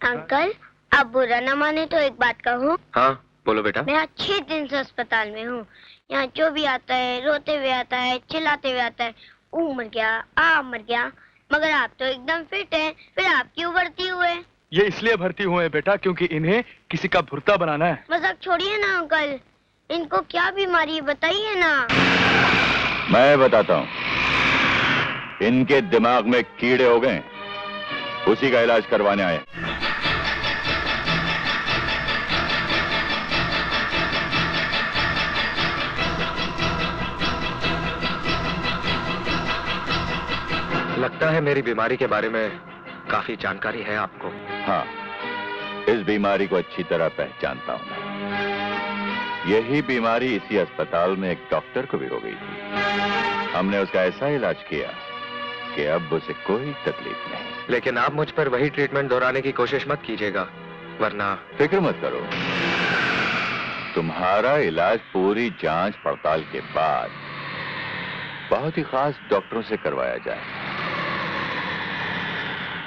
Uncle, आप बुरा न माने तो एक बात कहूँ। हाँ बोलो बेटा। मैं 6 दिन से अस्पताल में हूँ। यहाँ जो भी आता है रोते हुए आता है, चिल्लाते हुए आता है, मर गया, मर गया। मगर आप तो एकदम फिट हैं, फिर आप क्यों भर्ती हुए? ये इसलिए भर्ती हुए हैं बेटा क्योंकि इन्हें किसी का भुर्ता बनाना है। मजाक छोड़िए ना अंकल, इनको क्या बीमारी है बताइए ना। मैं बताता हूँ, इनके दिमाग में कीड़े हो गए, उसी का इलाज करवाने आए। लगता है मेरी बीमारी के बारे में काफी जानकारी है आपको। हाँ, इस बीमारी को अच्छी तरह पहचानता हूं मैं। यही बीमारी इसी अस्पताल में एक डॉक्टर को भी हो गई थी। हमने उसका ऐसा इलाज किया कि अब उसे कोई तकलीफ नहीं। लेकिन आप मुझ पर वही ट्रीटमेंट दोहराने की कोशिश मत कीजिएगा, वरना। फिक्र मत करो, तुम्हारा इलाज पूरी जांच पड़ताल के बाद बहुत ही खास डॉक्टरों से करवाया जाए।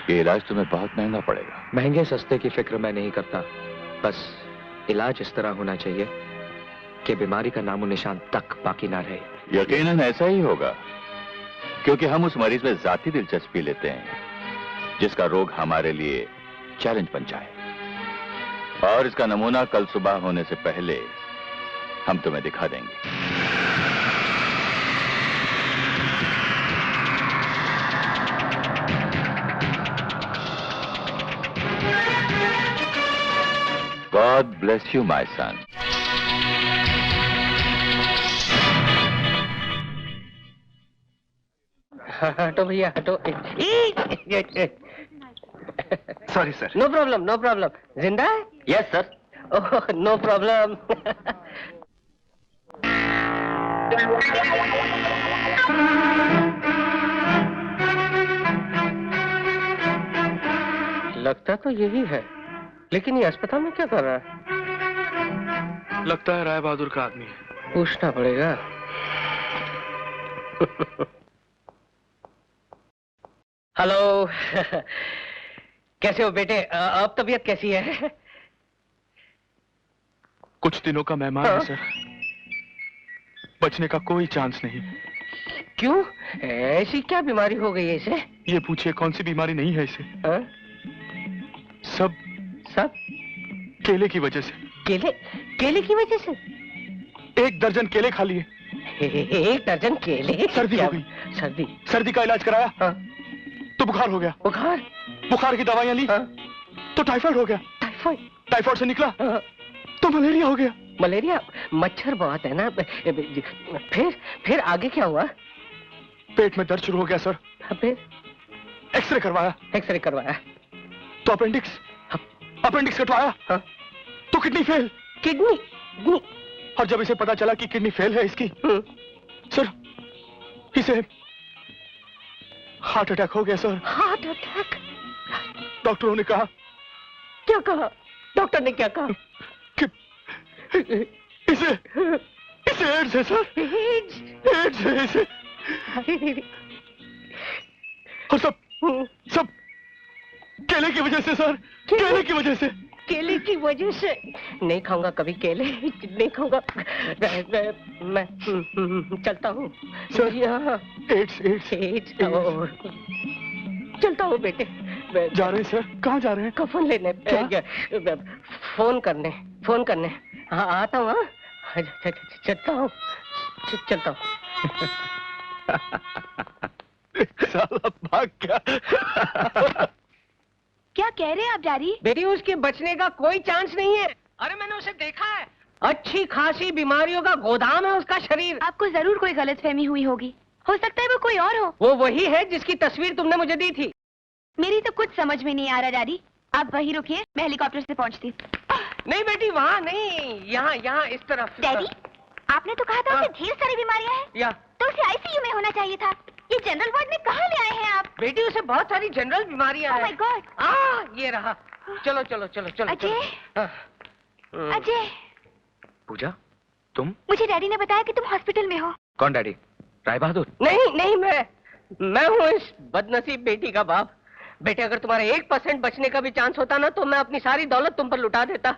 ये इलाज तुम्हें बहुत महंगा पड़ेगा। महंगे सस्ते की फिक्र मैं नहीं करता, बस इलाज इस तरह होना चाहिए कि बीमारी का नामो निशान तक बाकी ना रहे। यकीनन ऐसा ही होगा, क्योंकि हम उस मरीज में जाती दिलचस्पी लेते हैं जिसका रोग हमारे लिए चैलेंज बन जाए। और इसका नमूना कल सुबह होने से पहले हम तुम्हें दिखा देंगे। God bless you, my son. हटो भैया हटो। Sorry sir. No problem no problem. जिंदा है? Yes sir. Oh no problem. लगता तो यही है, लेकिन ये अस्पताल में क्या कर रहा है? लगता है राय बहादुर का आदमी है। पूछना पड़ेगा। हेलो। कैसे हो बेटे? अब तबीयत कैसी है? कुछ दिनों का मेहमान है सर, बचने का कोई चांस नहीं। क्यों? ऐसी क्या बीमारी हो गई है इसे? ये पूछिए कौन सी बीमारी नहीं है इसे। सब केले की वजह से। केले की वजह से? 1 दर्जन केले खा लिए। 1 दर्जन केले? सर्दी हो गई। सर्दी का इलाज कराया। हाँ। तो बुखार हो गया। बुखार की दवाइयां ली। हाँ। तो टाइफाइड हो गया। टाइफाइड से निकला। हाँ। तो मलेरिया हो गया। मलेरिया? मच्छर बहुत है ना। फिर आगे क्या हुआ? पेट में दर्द शुरू हो गया सर। फिर एक्सरे करवाया। तो अपेंडिक्स कटवाया। हाँ। तो किडनी फेल। किडनी? और जब इसे पता चला कि किडनी फेल है इसकी, सर इसे हार्ट अटैक हो गया सर। Heart attack? डॉक्टरों ने कहा। क्या कहा? डॉक्टर ने क्या कहा? कि इसे एड्स है सर। एड्स है इसे। और सब केले की वजह से सर। केले की वजह से। केले की वजह से? नहीं खाऊंगा कभी केले, नहीं खाऊंगा मैं। चलता हूँ सर। एड्स। चलता हूँ बेटे। जा रहे हैं सर? कहाँ जा रहे हैं? कफन लेने। फोन करने। हाँ आता हूँ। चलता हूँ। साला भाग गया। क्या कह रहे हैं आप डैडी? बेटी उसके बचने का कोई चांस नहीं है। अरे मैंने उसे देखा है, अच्छी खासी बीमारियों का गोदाम है उसका शरीर। आपको जरूर कोई गलतफहमी हुई होगी, हो सकता है वो कोई और हो। वो वही है जिसकी तस्वीर तुमने मुझे दी थी। मेरी तो कुछ समझ में नहीं आ रहा डैडी, आप वहीं रुकिए, मैं हेलीकॉप्टर से पहुंचती। नहीं बेटी वहाँ नहीं, यहाँ इस तरफ। डैडी आपने तो कहा था उसे ढेर सारी बीमारियां हैं, तो उसे आईसीयू में होना चाहिए था। ये जनरल वार्ड में कहाँ ले आए हैं आप? बेटी उसे बहुत सारी जनरल बीमारियां हैं। Oh my God. ये रहा। चलो। अजय। पूजा तुम? मुझे डैडी ने बताया कि तुम हॉस्पिटल में हो। कौन डैडी? राय बहादुर? नहीं मैं हूँ इस बदनसीब बेटी का बाप। बेटे अगर तुम्हारा 1% बचने का भी चांस होता ना तो मैं अपनी सारी दौलत तुम पर लुटा देता,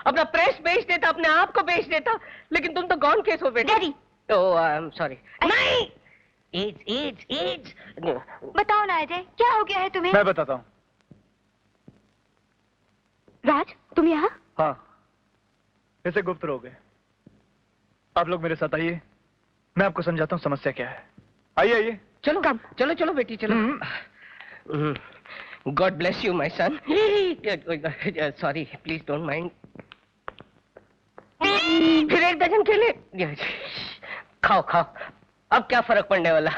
अपना प्रेस बेच देता, अपने आप को बेच देता, लेकिन तुम तो गॉन केस हो बेटे। Daddy. Oh I am sorry. नहीं, एज एज एज। बताओ ना अजय, क्या हो गया है तुम्हें? मैं बताता हूँ। राज, तुम यहाँ? हाँ, ऐसे गुप्त रोग है। आप लोग मेरे साथ आइए, मैं आपको समझाता हूँ समस्या क्या है। आइए आइए। चलो कम, चलो चलो बेटी चलो। God bless you my son. Sorry, please don't mind. फिर 1 दर्जन केले। खाओ खाओ, अब क्या फर्क पड़ने वाला।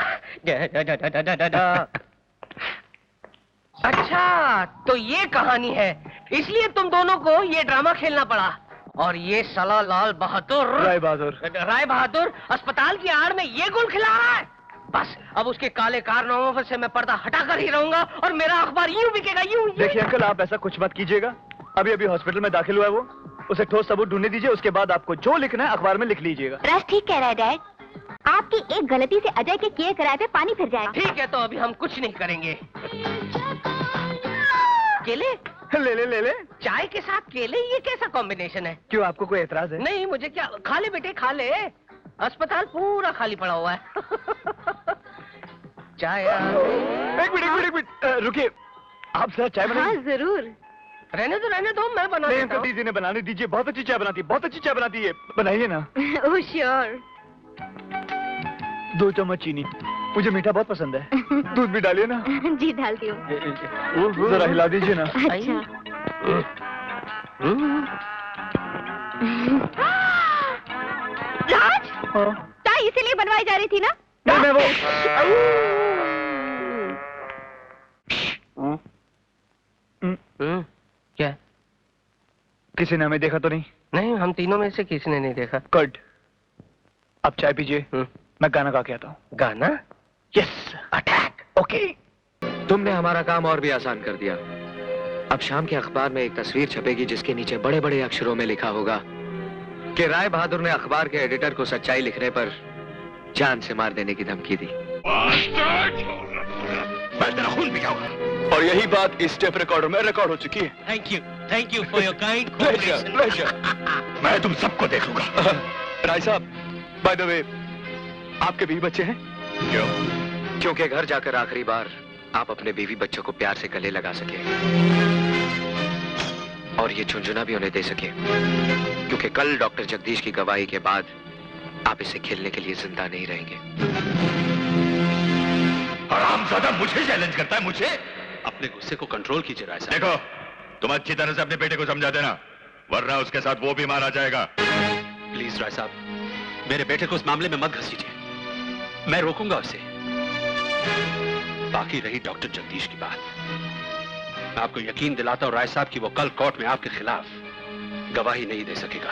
अच्छा, तो ये कहानी है, इसलिए तुम दोनों को ये ड्रामा खेलना पड़ा। और ये साला लाल बहादुर, राय बहादुर अस्पताल की आड़ में ये गुल खिला रहा है। बस अब उसके काले कारनामों से मैं पर्दा हटाकर ही रहूंगा और मेरा अखबार यूं बिकेगा, यूं। देखिए अंकल, आप ऐसा कुछ मत कीजिएगा। अभी अभी हॉस्पिटल में दाखिल हुआ है वो, उसे ठोस सबूत ढूंढने दीजिए, उसके बाद आपको जो लिखना है अखबार में लिख लीजिएगा। राज ठीक कह रहा है डैड, आपकी एक गलती से अजय के किए कराए पे पानी फिर जाएगा। ठीक है, तो अभी हम कुछ नहीं करेंगे। केले ले ले ले ले। चाय के साथ केले, ये कैसा कॉम्बिनेशन है? क्यों, आपको कोई एतराज है? नहीं, मुझे क्या, खा ले बेटे खा ले, अस्पताल पूरा खाली पड़ा हुआ है। चाय एक मिनट रुकिए, आप जरा चाय बनाइए। हाँ जरूर। रहने दो, मैं बना नहीं देता अंकल, हूँ। दीदी ने बनाने दीजिए, बहुत अच्छी चाय बनाती है, बहुत अच्छी चाय बनाती है, बनाइए ना। Oh sure. 2 चम्मच चीनी, मुझे मीठा बहुत पसंद है। दूध भी डालिए ना। जी डालती हूँ। जरा हिला दीजिए ना। अच्छा। राज, चाय इसीलिए बनवाई जा रही थी ना? नहीं, मैं वो क्या? किसी ने हमें देखा तो नहीं? नहीं, हम तीनों में से किसी ने नहीं देखा। गुड, आप चाय पीजिए, मैं गाना गा के आता हूँ। गाना? Yes, attack. ओके। तुमने हमारा काम और भी आसान कर दिया। अब शाम के अखबार में एक तस्वीर छपेगी जिसके नीचे बड़े बड़े अक्षरों में लिखा होगा कि राय बहादुर ने अखबार के एडिटर को सच्चाई लिखने पर जान से मार देने की धमकी दी। मैं तेरा खून पियाऊंगा। और यही बात इस टेप रिकॉर्डर में रिकॉर्ड हो चुकी है। Thank you for your kind cooperation. मैं तुम सबको देखूंगा। राय साहब, बाय द वे, आपके भी बच्चे हैं? क्यों? क्योंकि घर जाकर आखिरी बार आप अपने बीवी बच्चों को प्यार से गले लगा सके और ये झुंझुना भी उन्हें दे सके, क्योंकि कल डॉक्टर जगदीश की गवाही के बाद आप इसे खेलने के लिए जिंदा नहीं रहेंगे। हरामजादा मुझे चैलेंज करता है, मुझे? अपने गुस्से को कंट्रोल कीजिए राय साहब। देखो, तुम अच्छी तरह से अपने बेटे को समझा देना, वरना उसके साथ वो भी मारा जाएगा। प्लीज राय साहब, मेरे बेटे को इस मामले में मत घसीटिए, मैं रोकूंगा उसे। बाकी रही डॉक्टर जगदीश की बात, मैं आपको यकीन दिलाता हूं राय साहब कि वो कल कोर्ट में आपके खिलाफ गवाही नहीं दे सकेगा।